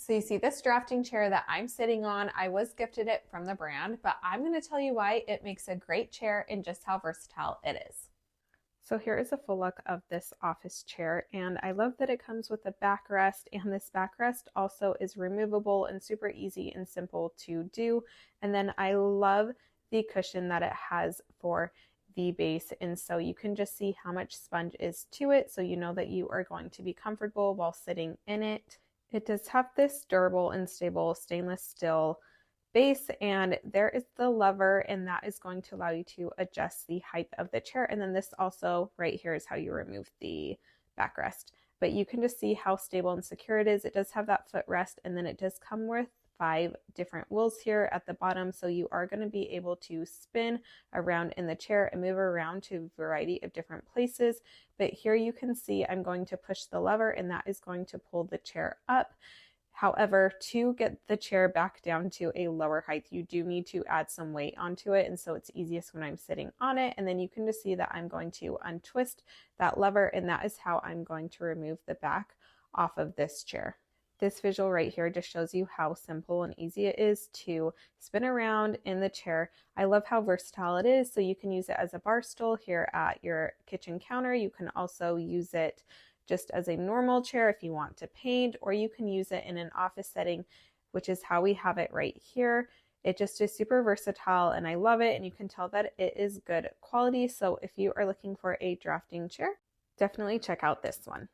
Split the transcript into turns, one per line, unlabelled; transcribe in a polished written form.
So you see this drafting chair that I'm sitting on, I was gifted it from the brand, but I'm going to tell you why it makes a great chair and just how versatile it is. So here is a full look of this office chair, and I love that it comes with a backrest, and this backrest also is removable and super easy and simple to do. And then I love the cushion that it has for the base, and so you can just see how much sponge is to it, so you know that you are going to be comfortable while sitting in it. It does have this durable and stable stainless steel base, and there is the lever, and that is going to allow you to adjust the height of the chair. And then this also right here is how you remove the backrest, but you can just see how stable and secure it is. It does have that footrest, and then it does come with 5 different wheels here at the bottom, so you are going to be able to spin around in the chair and move around to a variety of different places. But here you can see I'm going to push the lever, and that is going to pull the chair up. However, to get the chair back down to a lower height, you do need to add some weight onto it, and so it's easiest when I'm sitting on it. And then you can just see that I'm going to untwist that lever, and that is how I'm going to remove the back off of this chair. This visual right here just shows you how simple and easy it is to spin around in the chair. I love how versatile it is, so you can use it as a bar stool here at your kitchen counter. You can also use it just as a normal chair if you want to paint, or you can use it in an office setting, which is how we have it right here. It just is super versatile, and I love it, and you can tell that it is good quality. So if you are looking for a drafting chair, definitely check out this one.